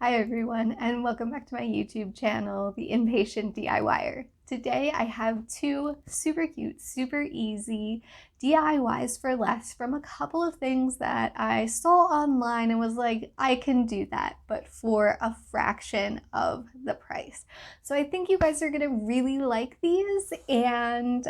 Hi everyone, and welcome back to my YouTube channel, The Impatient DIYer. Today I have two super cute, super easy DIYs for less from a couple of things that I saw online and was like, I can do that, but for a fraction of the price. So I think you guys are gonna really like these, and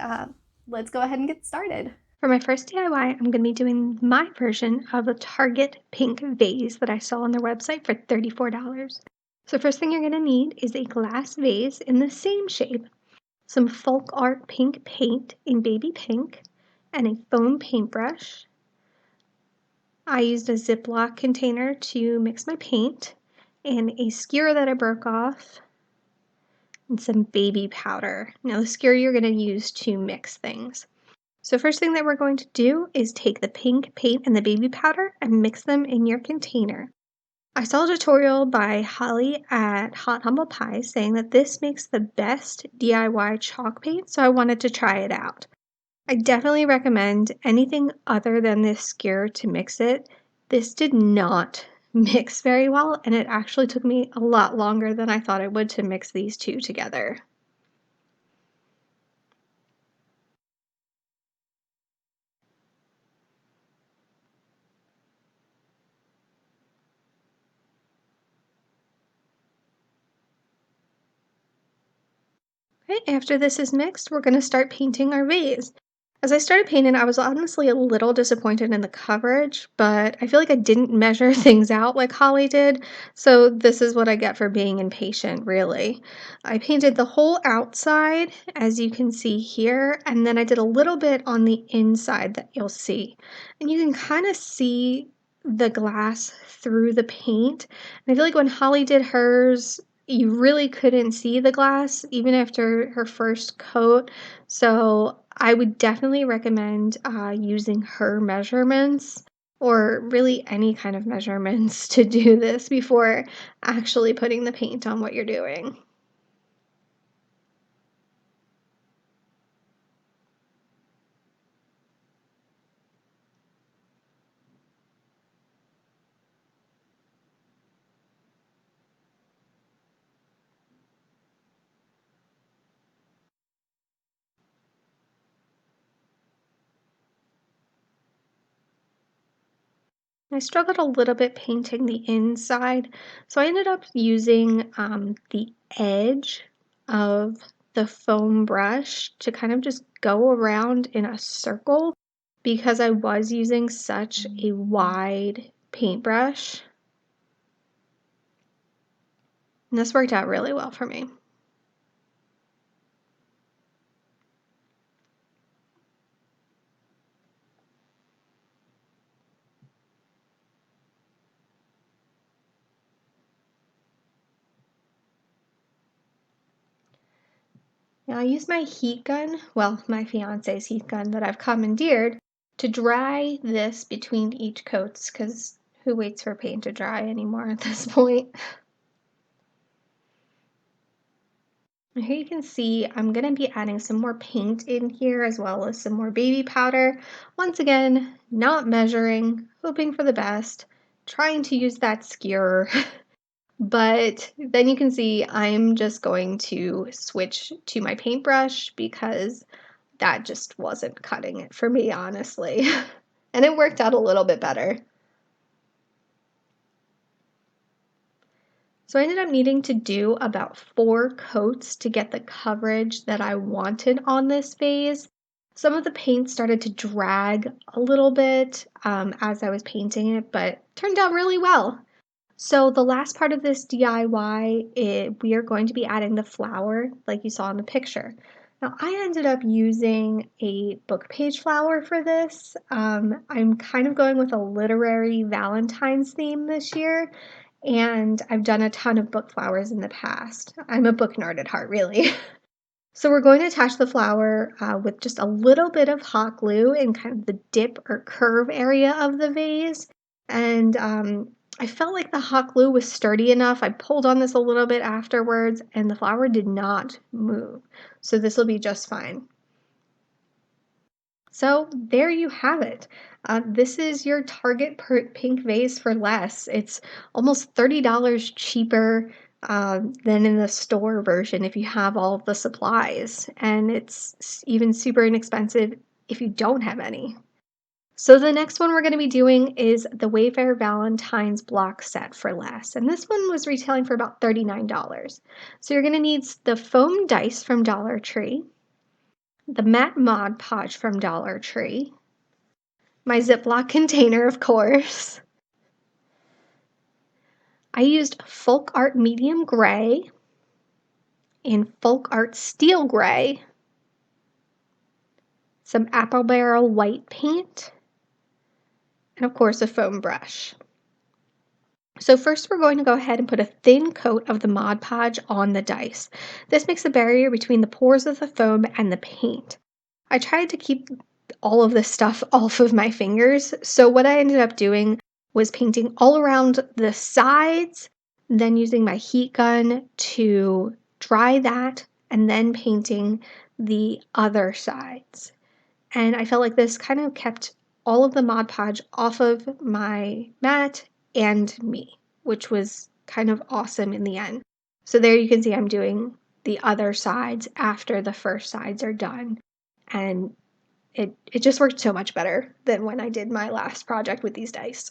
let's go ahead and get started. For my first DIY, I'm going to be doing my version of a Target pink vase that I saw on their website for $34. So first thing you're going to need is a glass vase in the same shape, some folk art pink paint in baby pink, and a foam paintbrush. I used a Ziploc container to mix my paint, and a skewer that I broke off, and some baby powder. Now the skewer you're going to use to mix things. So first thing that we're going to do is take the pink paint and the baby powder and mix them in your container. I saw a tutorial by Holly at Hot Humble Pie saying that this makes the best DIY chalk paint, so I wanted to try it out. I definitely recommend anything other than this skewer to mix it. This did not mix very well, and it actually took me a lot longer than I thought it would to mix these two together. Okay, after this is mixed, we're going to start painting our vase. As I started painting, I was honestly a little disappointed in the coverage, but I feel like I didn't measure things out like Holly did, so this is what I get for being impatient, really. I painted the whole outside, as you can see here, and then I did a little bit on the inside that you'll see. And you can kind of see the glass through the paint. And I feel like when Holly did hers, you really couldn't see the glass even after her first coat. So I would definitely recommend using her measurements or really any kind of measurements to do this before actually putting the paint on what you're doing. I struggled a little bit painting the inside, so I ended up using the edge of the foam brush to kind of just go around in a circle because I was using such a wide paintbrush. And this worked out really well for me. Now I use my heat gun, well, my fiance's heat gun that I've commandeered, to dry this between each coats, because who waits for paint to dry anymore at this point? Here you can see I'm going to be adding some more paint in here as well as some more baby powder. Once again, not measuring, hoping for the best, trying to use that skewer. But then you can see I'm just going to switch to my paintbrush because that just wasn't cutting it for me, honestly. And it worked out a little bit better. So I ended up needing to do about 4 coats to get the coverage that I wanted on this vase. Some of the paint started to drag a little bit as I was painting it, but turned out really well. So the last part of this DIY, we are going to be adding the flower like you saw in the picture. Now I ended up using a book page flower for this. I'm kind of going with a literary Valentines theme this year, and I've done a ton of book flowers in the past. I'm a book nerd at heart, really. So we're going to attach the flower with just a little bit of hot glue in kind of the dip or curve area of the vase. And I felt like the hot glue was sturdy enough. I pulled on this a little bit afterwards and the flower did not move. So this will be just fine. So there you have it. This is your Target pink vase for less. It's almost $30 cheaper than in the store version if you have all of the supplies, and it's even super inexpensive if you don't have any. So the next one we're going to be doing is the Wayfair Valentines block set for less, and this one was retailing for about $39. So you're going to need the foam dice from Dollar Tree, the matte Mod Podge from Dollar Tree, my Ziploc container, of course. I used Folk Art Medium Gray and Folk Art Steel Gray, some Apple Barrel white paint, and of course a foam brush. So first we're going to go ahead and put a thin coat of the Mod Podge on the dice. This makes a barrier between the pores of the foam and the paint. I tried to keep all of this stuff off of my fingers, so what I ended up doing was painting all around the sides, then using my heat gun to dry that, and then painting the other sides. And I felt like this kind of kept all of the Mod Podge off of my mat and me, which was kind of awesome in the end. So there you can see I'm doing the other sides after the first sides are done. And it just worked so much better than when I did my last project with these dice.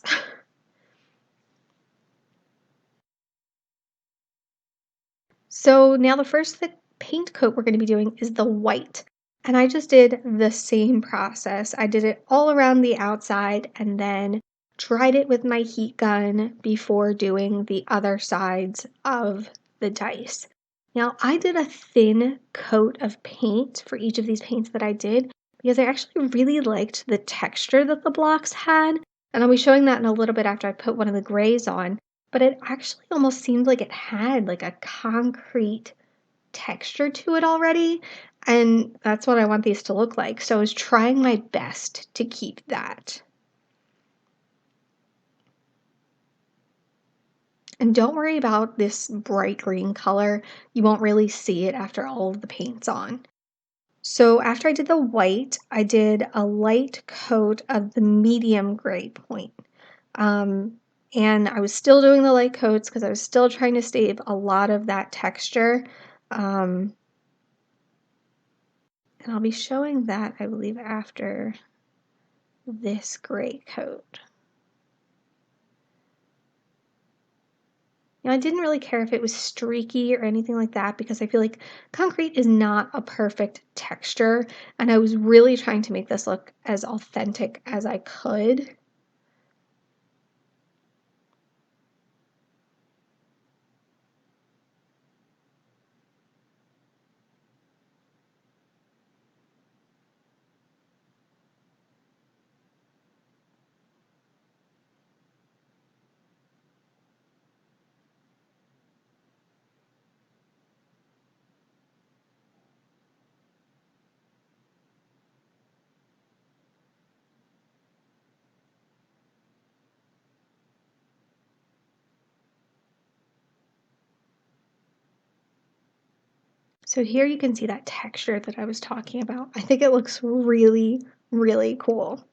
So now the first paint coat we're going to be doing is the white. And I just did the same process. I did it all around the outside and then dried it with my heat gun before doing the other sides of the dice. Now I did a thin coat of paint for each of these paints that I did because I actually really liked the texture that the blocks had. And I'll be showing that in a little bit after I put one of the grays on. But it actually almost seemed like it had like a concrete texture to it already, and that's what I want these to look like. So I was trying my best to keep that. And don't worry about this bright green color. You won't really see it after all of the paint's on. So after I did the white, I did a light coat of the medium gray point. And I was still doing the light coats because I was still trying to save a lot of that texture. And I'll be showing that, I believe, after this gray coat. Now, I didn't really care if it was streaky or anything like that because I feel like concrete is not a perfect texture, and I was really trying to make this look as authentic as I could. So here you can see that texture that I was talking about. I think it looks really, really cool.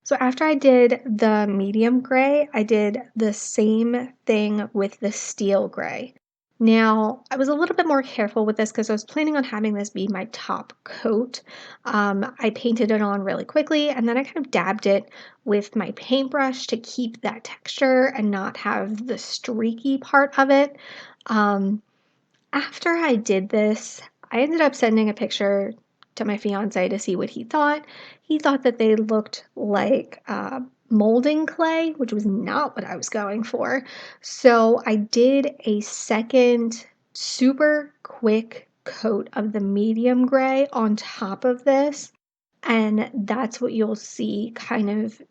So after I did the medium gray, I did the same thing with the steel gray. Now, I was a little bit more careful with this because I was planning on having this be my top coat. I painted it on really quickly and then I kind of dabbed it with my paintbrush to keep that texture and not have the streaky part of it. After I did this, I ended up sending a picture to my fiance to see what he thought. He thought that they looked like molding clay, which was not what I was going for. So I did a second super quick coat of the medium gray on top of this. And that's what you'll see kind of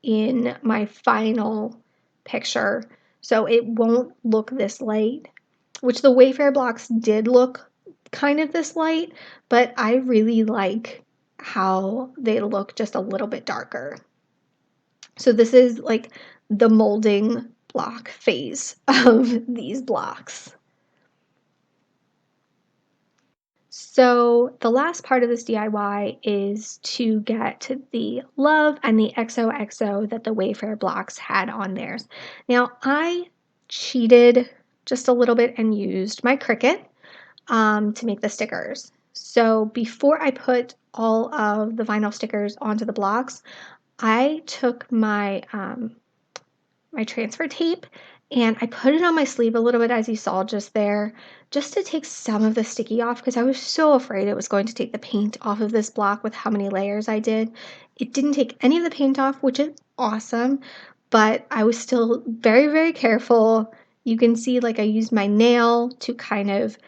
in my final picture. So it won't look this light, which the Wayfair blocks did look kind of this light, but I really like how they look just a little bit darker. So this is like the molding block phase of these blocks. So the last part of this DIY is to get the love and the XOXO that the Wayfair blocks had on theirs. Now I cheated just a little bit and used my Cricut to make the stickers. So before I put all of the vinyl stickers onto the blocks, I took my my transfer tape and I put it on my sleeve a little bit, as you saw just there, just to take some of the sticky off because I was so afraid it was going to take the paint off of this block with how many layers I did. It didn't take any of the paint off, which is awesome, but I was still very, very careful. You can see like I used my nail to kind of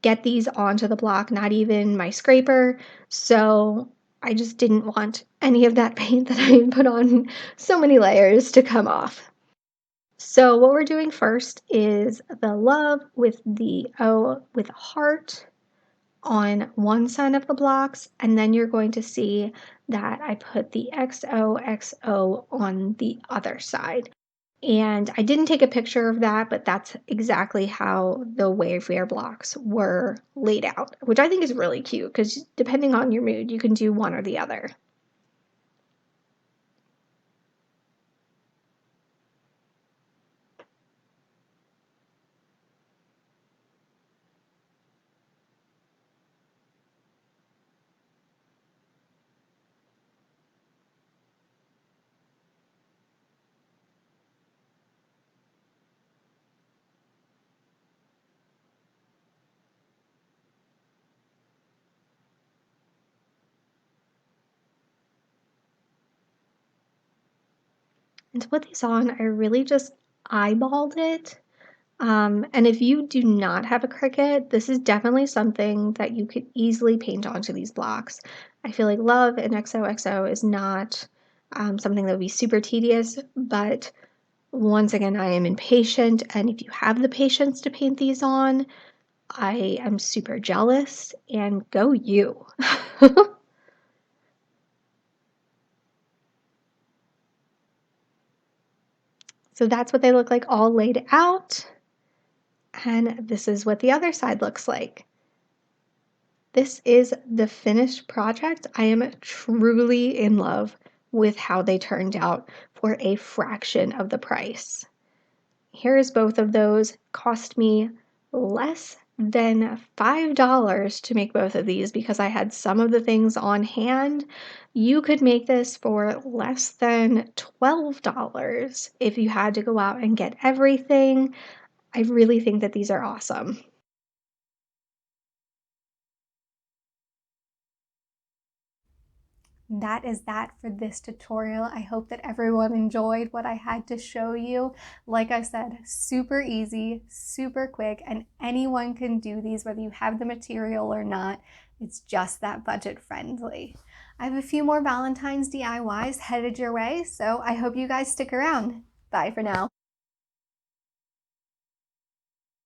get these onto the block, not even my scraper. So I just didn't want any of that paint that I put on so many layers to come off. So what we're doing first is the love with the O with a heart on one side of the blocks, and then you're going to see that I put the XOXO on the other side. And I didn't take a picture of that, but that's exactly how the Wayfair blocks were laid out, which I think is really cute because depending on your mood, you can do one or the other. And to put these on, I really just eyeballed it. And if you do not have a Cricut, this is definitely something that you could easily paint onto these blocks. I feel like love and XOXO is not something that would be super tedious, but once again, I am impatient, and if you have the patience to paint these on, I am super jealous, and go you. So that's what they look like all laid out. And this is what the other side looks like. This is the finished project. I am truly in love with how they turned out for a fraction of the price. Here's both of those. Cost me less than $5 to make both of these because I had some of the things on hand. You could make this for less than $12 if you had to go out and get everything. I really think that these are awesome. That is that for this tutorial. I hope that everyone enjoyed what I had to show you. Like I said, super easy, super quick, and anyone can do these whether you have the material or not. It's just that budget friendly. I have a few more Valentine's DIYs headed your way, so I hope you guys stick around. Bye for now.